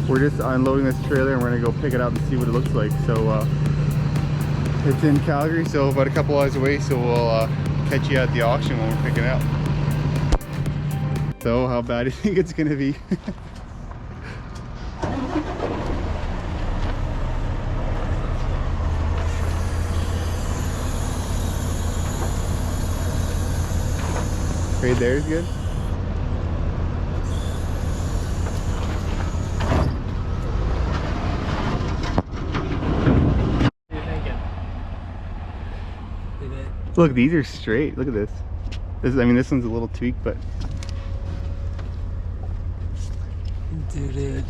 We're just unloading this trailer and we're gonna go pick it up and see what it looks like. So it's in Calgary, so about a couple hours away, so we'll catch you at the auction when we're picking it up. So how bad do you think it's gonna be? Right there is good. Look, these are straight. Look at this. I mean, this one's a little tweaked, but dude,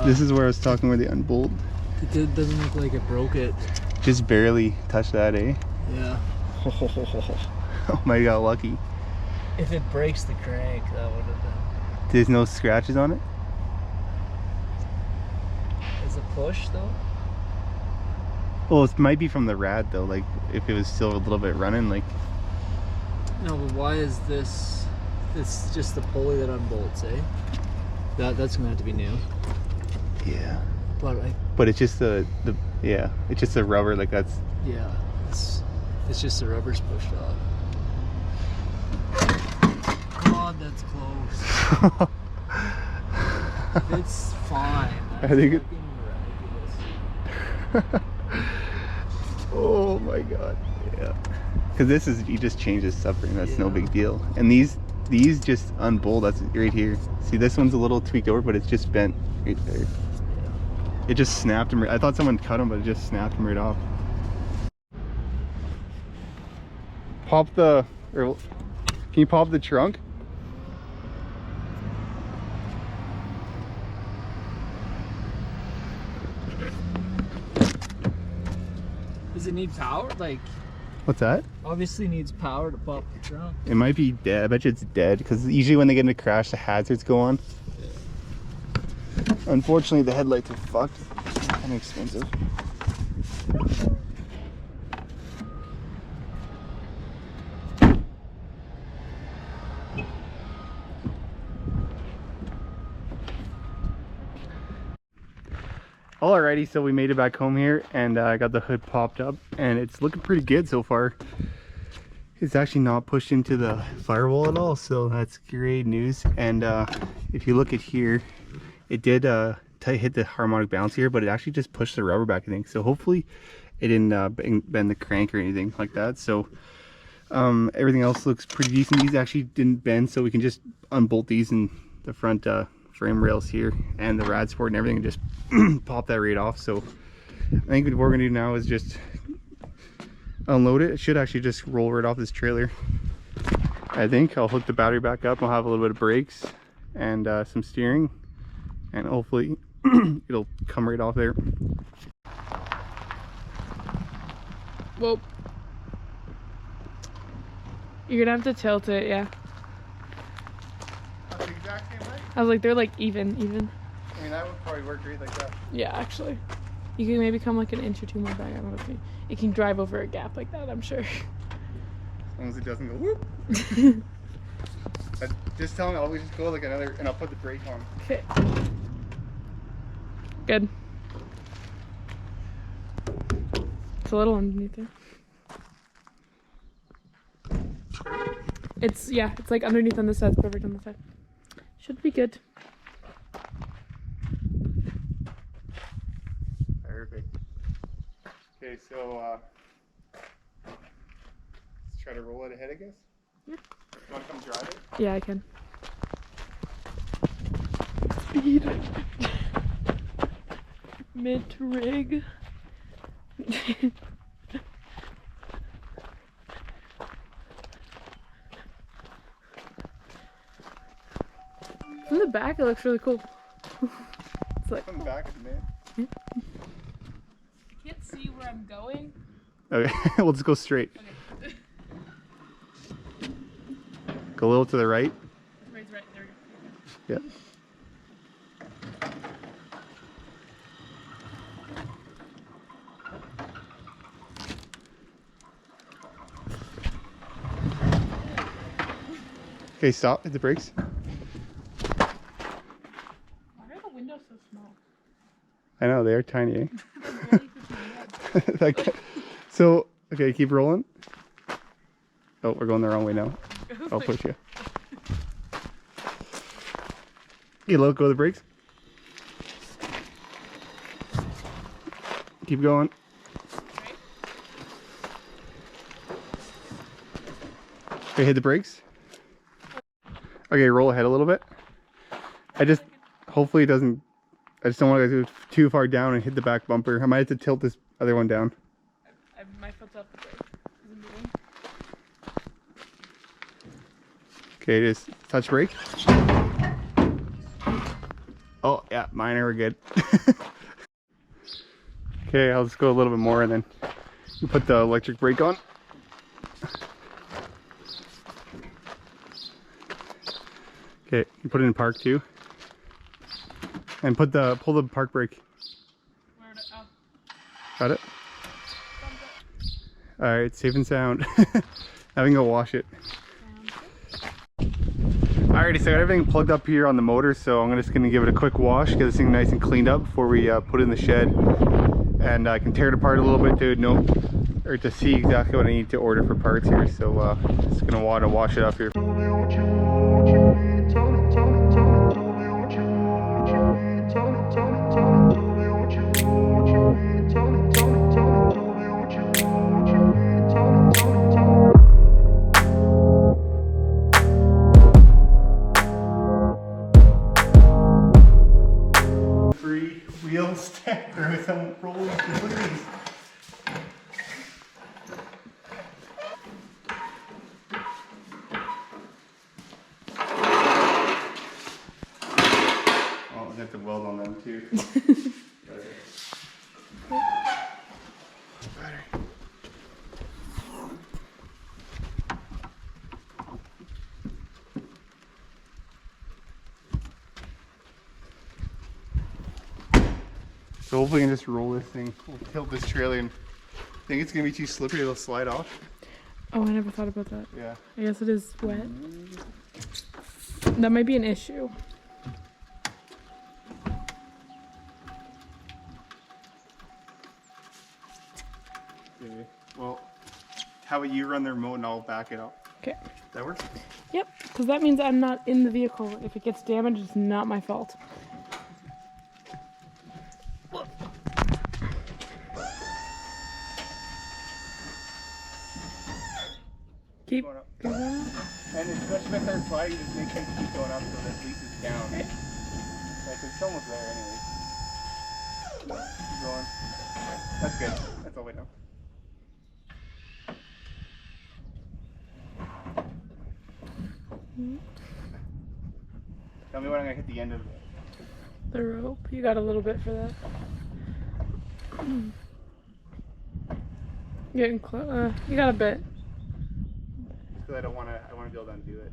this is where I was talking where they unbolt. It doesn't look like it broke it. Just barely touched that, eh? Yeah. Oh my god, lucky. If it breaks the crank, that would have been. There's no scratches on it? Is it push though? Well, it might be from the rad though, like if it was still a little bit running, like. No, but why is this? It's just the pulley that unbolts, eh? That's gonna have to be new. Yeah. But it's just the yeah, it's just a rubber, like that's. Yeah, it's just the rubber's pushed off. God, that's close. It's fine. That's I think it. miraculous. Oh my god, yeah. Because this is, you just change the suffering, that's no Yeah. big deal. And these just unbolt, that's right here. See, this one's a little tweaked over, but it's just bent right there. It just snapped him. I thought someone cut him, but it just snapped him right off. Pop the, or can you pop the trunk? Does it need power? Like, What's that? obviously needs power to pop the trunk. It might be dead. I bet you it's dead, because usually when they get in a crash, the hazards go on. Unfortunately, the headlights are fucked. Kind of expensive. Alrighty, so we made it back home here, and I got the hood popped up, and it's looking pretty good so far. It's actually not pushed into the firewall at all, so that's great news. And if you look at here, it did hit the harmonic bounce here, but it actually just pushed the rubber back, I think. So hopefully it didn't bend the crank or anything like that. So everything else looks pretty decent. These actually didn't bend, so we can just unbolt these in the front frame rails here and the rad sport and everything, and just pop that right off. So I think what we're gonna do now is just unload it. It should actually just roll right off this trailer. I think I'll hook the battery back up. I'll have a little bit of brakes and some steering, and hopefully it'll come right off there. Well, you're gonna have to tilt it, yeah. That's the exact same way? I was like, they're like even. I mean, that would probably work great like that. Yeah, actually. You can maybe come like an inch or two more back. I don't know if it can drive over a gap like that, I'm sure. As long as it doesn't go whoop. Just tell me, I'll always just go like another, and I'll put the brake on. Okay. Good. It's a little underneath there. It's like underneath on this side. It's perfect on the side. Should be good. Perfect. Okay, so let's try to roll it ahead, I guess. Yeah. You want to come drive it? Yeah, I can. Speed. Mid-rig. From the back, it looks really cool. It's like, From the back of the man. I can't see where I'm going. Okay, we'll just go straight. Okay. Go a little to the right. Right, there we go. Yeah. Okay, stop. Hit the brakes. Why are the windows so small? I know, they're tiny. Like, so, okay, keep rolling. Oh, we're going the wrong way now. I'll push you. You let go of the brakes. Keep going. Okay, hit the brakes. Okay, roll ahead a little bit. Hopefully it doesn't, I just don't want to go too far down and hit the back bumper. I might have to tilt this other one down. My foot's off the brake. Is it moving? Okay, just touch brake. Oh, yeah, mine are good. Okay, I'll just go a little bit more and then you put the electric brake on. Okay, you put it in park too. And pull the park brake. Where would it, oh. Got it? Alright, safe and sound. Now we can go wash it. Alrighty, so I got everything plugged up here on the motor, so I'm just gonna give it a quick wash, get this thing nice and cleaned up before we put it in the shed. And I can tear it apart a little bit to see exactly what I need to order for parts here. So just gonna want to wash it up here. Free wheel stacker with some rolling sleeves. Oh, I have to weld on them too. So hopefully I can just roll this thing. We'll tilt this trailer and I think it's gonna be too slippery, it'll slide off. Oh, I never thought about that. Yeah. I guess it is wet. That might be an issue. Okay. Well, how about you run the remote and I'll back it up? Okay. That works? Yep, because that means I'm not in the vehicle. If it gets damaged, it's not my fault. Keep going up. And especially if I start sliding, just make sure you keep going up so that at least it's down. Like, it's almost there anyway. Keep going. That's good. That's all we know. Tell me when I'm gonna hit the end of the rope. You got a little bit for that. Getting close. You got a bit. Because I want to be able to undo it.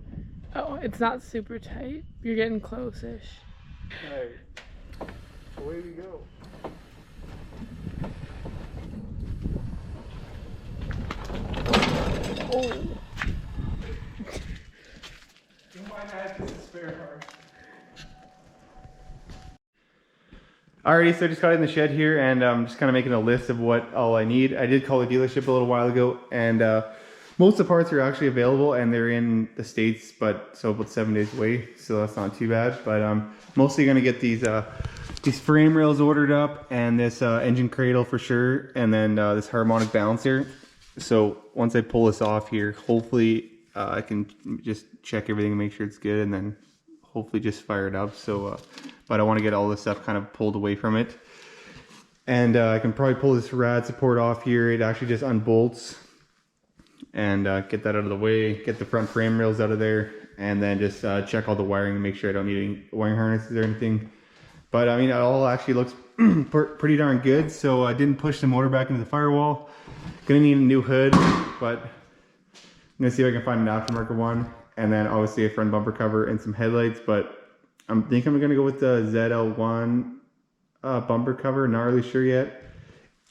Oh, it's not super tight. You're getting close-ish. Alright. Away we go. Oh. You might have this spare part. Alrighty, so I just got in the shed here and I'm just kind of making a list of what all I need. I did call the dealership a little while ago and most of the parts are actually available and they're in the States, but so about 7 days away, so that's not too bad. But I'm mostly gonna get these frame rails ordered up and this engine cradle for sure, and then this harmonic balancer. So once I pull this off here, hopefully I can just check everything and make sure it's good and then hopefully just fire it up. So, but I want to get all this stuff kind of pulled away from it. And I can probably pull this rad support off here. It actually just unbolts and get that out of the way, get the front frame rails out of there, and then just check all the wiring and make sure I don't need any wiring harnesses or anything. But I mean, it all actually looks pretty darn good. So I didn't push the motor back into the firewall. Gonna need a new hood, but I'm gonna see if I can find an aftermarket one. And then obviously a front bumper cover and some headlights, but I think I'm gonna go with the ZL1 bumper cover. Not really sure yet.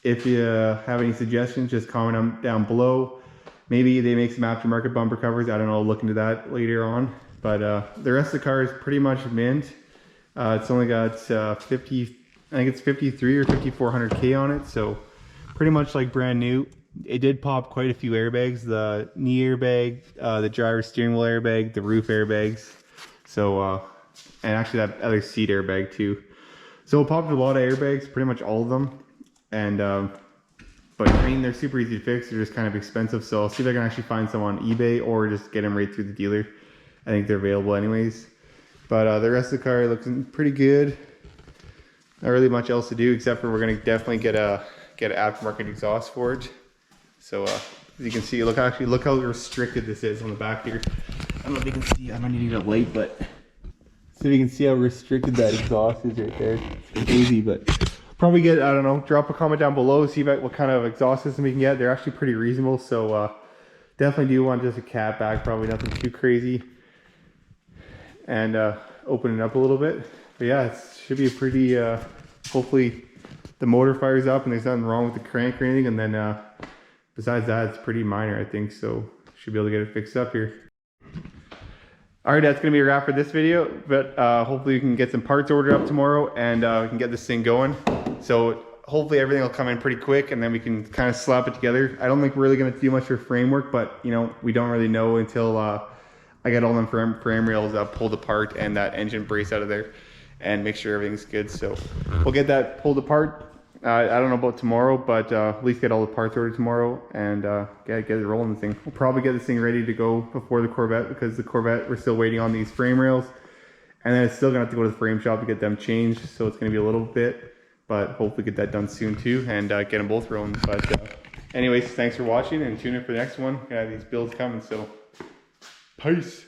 If you have any suggestions, just comment them down below. Maybe they make some aftermarket bumper covers. I don't know, I'll look into that later on. But the rest of the car is pretty much mint. It's only got 50 I think it's 53 or 5400K on it, so pretty much like brand new. It did pop quite a few airbags, the knee airbag, the driver's steering wheel airbag, the roof airbags. So, and actually that other seat airbag too. So it popped a lot of airbags, pretty much all of them. And, but I mean, they're super easy to fix. They're just kind of expensive. So I'll see if I can actually find some on eBay or just get them right through the dealer. I think they're available anyways. But the rest of the car looks pretty good. Not really much else to do except for we're gonna definitely get an aftermarket exhaust for it. So as you can see, look how restricted this is on the back here. I don't know if you can see, I don't need to get a light, but so you can see how restricted that exhaust is right there. It's crazy, but probably get, I don't know, drop a comment down below, see what kind of exhaust system we can get. They're actually pretty reasonable, so definitely do want just a cat back, probably nothing too crazy. And open it up a little bit. But yeah, it should be a pretty, hopefully the motor fires up and there's nothing wrong with the crank or anything, and then besides that, it's pretty minor, I think, so should be able to get it fixed up here. Alright, that's going to be a wrap for this video, but hopefully we can get some parts ordered up tomorrow and we can get this thing going. So hopefully everything will come in pretty quick and then we can kind of slap it together. I don't think we're really going to do much for framework, but you know, we don't really know until I get all them frame rails pulled apart and that engine brace out of there and make sure everything's good. So we'll get that pulled apart. I don't know about tomorrow, but at least get all the parts ordered tomorrow and get it rolling the thing. We'll probably get this thing ready to go before the Corvette, because the Corvette, we're still waiting on these frame rails. And then it's still gonna have to go to the frame shop to get them changed. So it's gonna be a little bit, but hopefully get that done soon too and get them both rolling. But anyways, thanks for watching and tune in for the next one. Gonna have these builds coming, so peace.